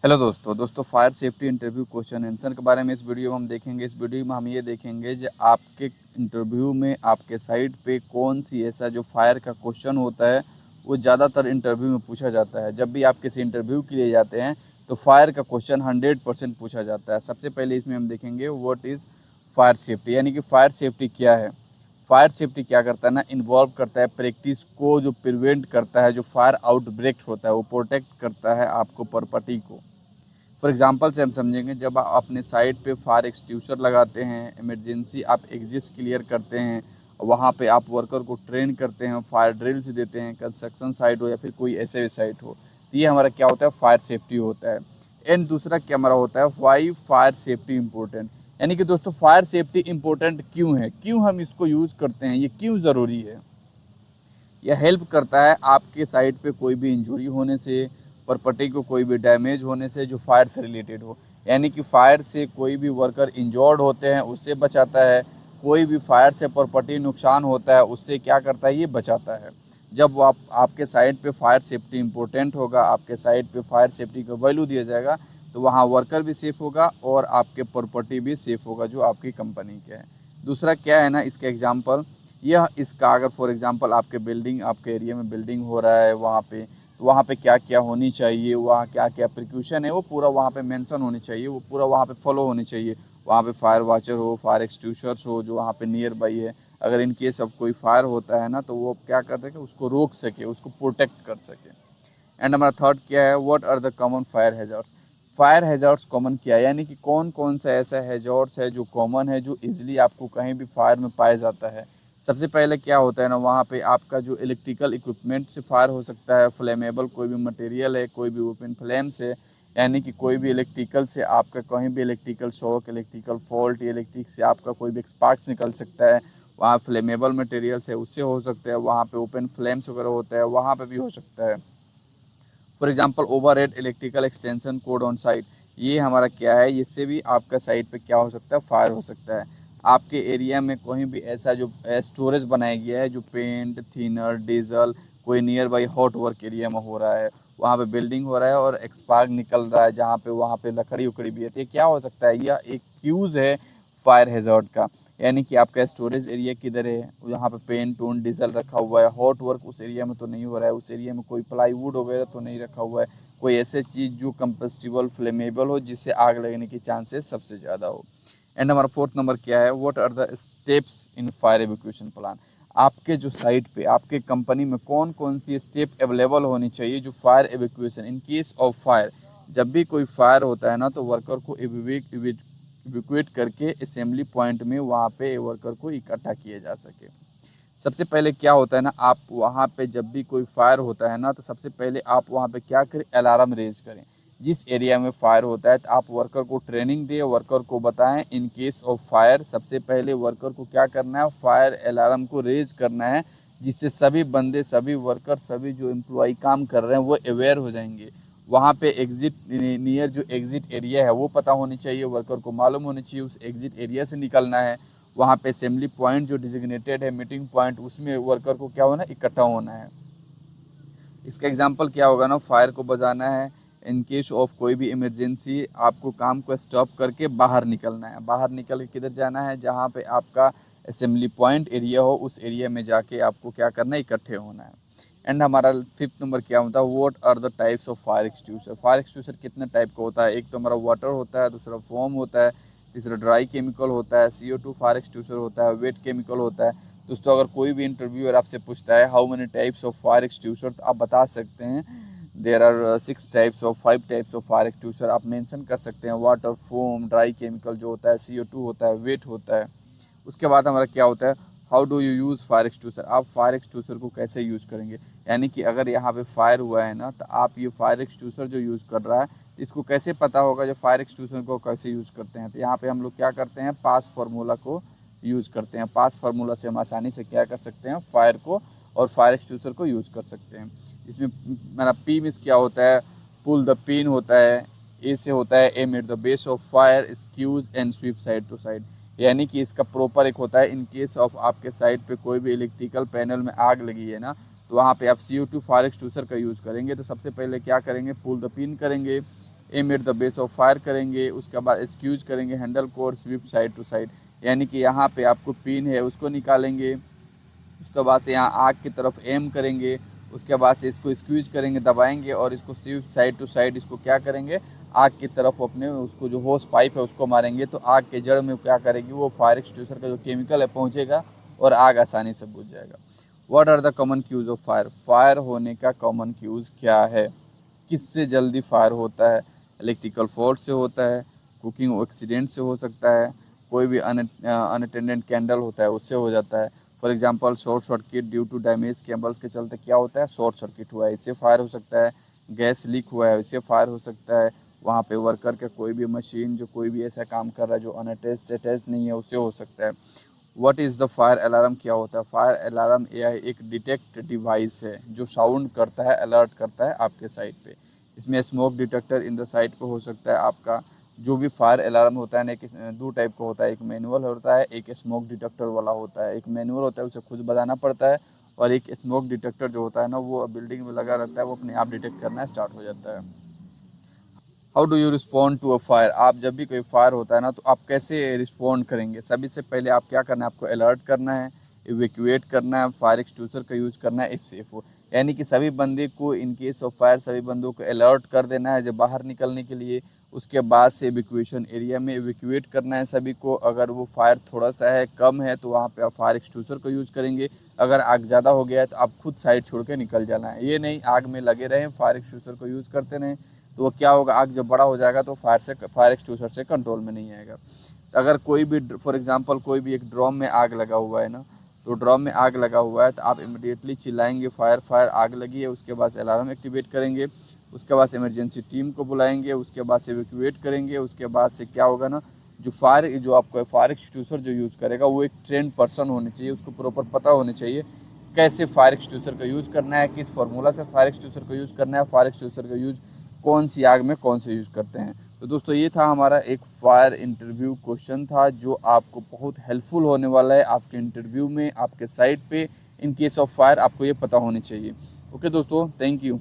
Hello दोस्तों fire safety interview question answer के बारे में इस वीडियो में हम देखेंगे। इस वीडियो में हम ये देखेंगे कि आपके इंटरव्यू में आपके साइट पे कौन सी ऐसा जो फायर का क्वेश्चन होता है वो ज़्यादातर इंटरव्यू में पूछा जाता है। जब भी आप किसी इंटरव्यू के लिए जाते हैं तो फायर का क्वेश्चन 100% पूछा जाता है। सबसे पहले इसमें हम देखेंगे व्हाट इज़ फायर सेफ्टी, यानी कि फायर सेफ्टी क्या है। फायर सेफ्टी क्या करता है ना, इन्वॉल्व करता है प्रैक्टिस को, जो प्रिवेंट करता है जो फायर आउटब्रेक होता है, वो प्रोटेक्ट करता है आपको प्रॉपर्टी को। फॉर एग्जांपल से हम समझेंगे, जब आप अपने साइट पे फायर एक्सटिंग्विशर लगाते हैं, इमरजेंसी आप एग्जिस्ट क्लियर करते हैं, वहाँ पे आप वर्कर को ट्रेन करते हैं, फायर ड्रिल्स देते हैं, कंस्ट्रक्शन साइट हो या फिर कोई ऐसे साइट हो, तो ये हमारा क्या होता है, फायर सेफ्टी होता है। एंड दूसरा क्या हमारा होता है, वाई फायर सेफ्टी इंपॉर्टेंट, यानी कि दोस्तों फायर सेफ्टी इंपॉर्टेंट क्यों है, क्यों हम इसको यूज़ करते हैं, ये क्यों ज़रूरी है। यह हेल्प करता है आपके साइट पे कोई भी इंजरी होने से, प्रॉपर्टी को कोई भी डैमेज होने से जो फायर से रिलेटेड हो, यानी कि फायर से कोई भी वर्कर इंजर्ड होते हैं उससे बचाता है, कोई भी फायर से प्रॉपर्टी नुकसान होता है उससे क्या करता है, ये बचाता है। जब वो आपके साइट पे फायर सेफ्टी इंपॉर्टेंट होगा, आपके साइट पे फायर सेफ्टी को वैल्यू दिया जाएगा, तो वहाँ वर्कर भी सेफ़ होगा और आपके प्रॉपर्टी भी सेफ़ होगा जो आपकी कंपनी के है। दूसरा क्या है ना, इसका एग्जांपल, यह इसका अगर फॉर एग्जांपल आपके बिल्डिंग, आपके एरिया में बिल्डिंग हो रहा है वहाँ पे, तो वहाँ पे क्या क्या होनी चाहिए, वहाँ क्या क्या प्रिकॉशन है, वो पूरा वहाँ पे मेंशन होनी चाहिए, वो पूरा वहाँ पे फॉलो होनी चाहिए। वहाँ पे फायर वॉचर हो, फायर एक्सटिंग्विशर्स हो जो वहाँ पे नियर बाई है, अगर इन केस अब कोई फायर होता है ना तो वो क्या कर सके, उसको रोक सके, उसको प्रोटेक्ट कर सके। एंड हमारा थर्ड क्या है, what are the common fire hazards. Fire hazards common क्या है, यानी कि कौन कौन सा ऐसा हैज़ार्ड्स है जो कॉमन है, जो इजीली आपको कहीं भी फायर में पाया जाता है। सबसे पहले क्या होता है ना, वहाँ पे आपका जो इलेक्ट्रिकल इक्विपमेंट से फायर हो सकता है, फ्लेमेबल कोई भी मटेरियल है, कोई भी ओपन फ्लेम्स है, यानी कि कोई भी इलेक्ट्रिकल से आपका कहीं भी electrical shock, electrical fault, electric से आपका कोई भी स्पार्क्स निकल सकता है, वहाँ फ्लेमेबल मटेरियल्स है उससे हो सकता है, वहाँ पे ओपन फ्लेम्स वगैरह होता है वहाँ पे भी हो सकता है। For example overhead electrical extension code on site, ये हमारा क्या है, इससे भी आपका साइट पे क्या हो सकता है, फायर हो सकता है। आपके एरिया में कहीं भी ऐसा जो स्टोरेज बनाया गया है, जो पेंट, थिनर, डीजल, कोई near by hot work area में हो रहा है, वहाँ पे बिल्डिंग हो रहा है और एक्सपार्क निकल रहा है, जहाँ पे वहाँ पे लकड़ी उकड़ी भी है, तो ये क्या हो सकता है, यह एक यूज़ है फायर हैज़ार्ड का। यानी कि आपका स्टोरेज एरिया किधर है, यहाँ पे पेंट वूंट डीजल रखा हुआ है, हॉट वर्क उस एरिया में तो नहीं हो रहा है, उस एरिया में कोई प्लाईवुड वगैरह तो नहीं रखा हुआ है, कोई ऐसे चीज़ जो कंपस्टिबल फ्लेमेबल हो जिससे आग लगने की चांसेस सबसे ज़्यादा हो। एंड हमारा फोर्थ नंबर क्या है, what are the steps in fire evacuation plan. आपके जो साइट पे आपके कंपनी में कौन कौन सी स्टेप अवेलेबल होनी चाहिए जो fire evacuation in case of fire, जब भी कोई फायर होता है ना तो वर्कर को इवैक्यूएट करके असेंबली पॉइंट में वहाँ पे वर्कर को इकट्ठा किया जा सके। सबसे पहले क्या होता है ना, आप वहाँ पे जब भी कोई फायर होता है ना तो सबसे पहले आप वहाँ पे क्या करें, अलार्म रेज करें। जिस एरिया में फायर होता है तो आप वर्कर को ट्रेनिंग दें, वर्कर को बताएं इन केस ऑफ फायर सबसे पहले वर्कर को क्या करना है, फायर अलार्म को रेज करना है, जिससे सभी बंदे, सभी वर्कर, सभी जो एम्प्लॉय काम कर रहे हैं वो अवेयर हो जाएंगे। वहाँ पे एग्जिट नियर जो एग्जिट एरिया है वो पता होनी चाहिए, वर्कर को मालूम होनी चाहिए उस एग्जिट एरिया से निकलना है। वहाँ पे असेंबली पॉइंट जो डिजिग्नेटेड है, मीटिंग पॉइंट, उसमें वर्कर को क्या होना है, इकट्ठा होना है। इसका एग्जांपल क्या होगा ना, फायर को बजाना है, इन केस ऑफ कोई भी इमरजेंसी आपको काम को स्टॉप करके बाहर निकलना है। बाहर निकल के किधर जाना है, जहाँ पे आपका असेंबली पॉइंट एरिया हो उस एरिया में जाके आपको क्या करना है, इकट्ठे होना है। एंड हमारा फिफ्थ नंबर क्या होता है, what are the types of fire extinguisher. Fire extinguisher कितने टाइप का होता है, एक तो हमारा वाटर होता है, दूसरा फोम होता है, तीसरा ड्राई केमिकल होता है, CO2 फायर एक्सटिंग्विशर होता है, वेट केमिकल होता है। दोस्तों अगर कोई भी इंटरव्यूअर आपसे पूछता है how many types of fire extinguisher, तो आप बता सकते हैं there are 6 types of 5 types of fire extinguisher, आप मेंशन कर सकते हैं। वाटर, फोम, ड्राई केमिकल जो होता है, CO2 होता है, वेट होता है। उसके बाद हमारा क्या होता है, how do you use fire extinguisher, आप फायर एक्सटिंग्विशर को कैसे यूज़ करेंगे। यानी कि अगर यहाँ पे फायर हुआ है ना तो आप ये फायर एक्सटिंग्विशर जो यूज़ कर रहा है इसको कैसे पता होगा जो फायर एक्सटिंग्विशर को कैसे यूज़ करते हैं। तो यहाँ पे हम लोग क्या करते हैं, पास फार्मूला को यूज़ करते हैं। पास फार्मूला से हम आसानी से क्या कर सकते हैं, फायर को और फायर एक्सटिंग्विशर को यूज़ कर सकते हैं। इसमें मेरा पी मिस क्या होता है, पुल द पिन होता है, ए से होता है aim at the base of fire, squeeze and sweep side to side, यानी कि इसका प्रॉपर एक होता है, इन केस ऑफ आपके साइड पे कोई भी इलेक्ट्रिकल पैनल में आग लगी है ना तो वहाँ पे आप CO2 फायर एक्सटिंग्विशर का यूज़ करेंगे। तो सबसे पहले क्या करेंगे, पुल द पिन करेंगे, aim at the base of fire करेंगे, उसके बाद एक्सक्यूज करेंगे, हैंडल कोर, स्विप साइड टू साइड, यानी कि यहाँ पे आपको पिन है उसको निकालेंगे, उसके बाद से यहाँ आग की तरफ एम करेंगे, उसके बाद से इसको स्क्वीज करेंगे, दबाएंगे और इसको स्विप साइड टू साइड इसको क्या करेंगे, आग की तरफ अपने उसको जो होस पाइप है उसको मारेंगे, तो आग के जड़ में क्या करेगी वो फायर एक्सटिंग्विशर का जो केमिकल है पहुँचेगा और आग आसानी से बुझ जाएगा। What are the common causes of fire? Fire होने का कॉमन क्यूज क्या है? किससे जल्दी फायर होता है? इलेक्ट्रिकल फॉल्ट से होता है, कुकिंग एक्सीडेंट से हो सकता है, कोई भी अनअटेंडेंट कैंडल होता है उससे हो जाता है। For example short circuit due to damage cable के चलते क्या होता है, शॉर्ट सर्किट हुआ है, इससे फायर हो सकता है। गैस लीक हुआ है, इससे फायर हो सकता है। वहाँ पे वर्कर का कोई भी मशीन जो कोई भी ऐसा काम कर रहा है जो अटैच नहीं है उससे हो सकता है। What is the fire alarm? क्या होता है फायर अलार्म? एक डिटेक्ट डिवाइस है जो साउंड करता है, अलर्ट करता है आपके साइट पे। इसमें smoke detector in the site पे हो सकता है आपका। जो भी फायर अलार्म होता है ना, एक दो टाइप का होता है, एक मैनुअल होता है, एक स्मोक डिटेक्टर वाला होता है। एक मैनुअल होता है उसे खुद बजाना पड़ता है, और एक स्मोक डिटेक्टर जो होता है ना वो बिल्डिंग में लगा रहता है, वो अपने आप डिटेक्ट करना स्टार्ट हो जाता है। How do you respond to a fire? आप जब भी कोई फायर होता है ना तो आप कैसे रिस्पॉन्ड करेंगे? सभी से पहले आप क्या करना है, आपको अलर्ट करना है, इवैक्यूएट करना है, फायर एक्सटिंग्विशर का यूज़ करना है इफ सेफ हो, यानी कि सभी बंदे को इन केस ऑफ फायर सभी बंदों को अलर्ट कर देना है जब बाहर निकलने के लिए। उसके बाद से इवैक्यूएशन एरिया में इवैक्यूएट करना है सभी को। अगर वो फायर थोड़ा सा है, कम है, तो वहाँ पे आप फायर एक्सटिंग्विशर को यूज़ करेंगे। अगर आग ज़्यादा हो गया है तो आप खुद साइड छोड़ के निकल जाना है, ये नहीं आग में लगे रहें, फायर एक्सटिंग्विशर को यूज़ करते रहें। तो वो क्या होगा, आग जब बड़ा हो जाएगा तो फायर एक्सटिंग्विशर से कंट्रोल में नहीं आएगा। तो अगर कोई भी फॉर एग्जांपल कोई भी एक ड्रम में आग लगा हुआ है ना, तो ड्रम में आग लगा हुआ है तो आप इमीडिएटली चिल्लाएंगे फायर फायर, आग लगी है। उसके बाद से अलार्म एक्टिवेट करेंगे, उसके बाद से इमरजेंसी टीम को बुलाएंगे, उसके बाद से इवैक्यूएट करेंगे। उसके बाद से क्या होगा ना, जो आपको फायर एक्सटिंग्विशर जो यूज़ करेगा वो एक ट्रेंड पर्सन होनी चाहिए, उसको प्रॉपर पता होनी चाहिए कैसे फायर एक्सटिंग्विशर का यूज़ करना है, किस फार्मूला से फायर एक्सटिंग्विशर का यूज़ करना है, फायर एक्सटिंग्विशर का यूज़ कौन सी आग में कौन से यूज़ करते हैं। तो दोस्तों ये था हमारा एक फायर इंटरव्यू क्वेश्चन था जो आपको बहुत हेल्पफुल होने वाला है आपके इंटरव्यू में, आपके साइट पे इन केस ऑफ फायर आपको ये पता होनी चाहिए। ओके दोस्तों, थैंक यू।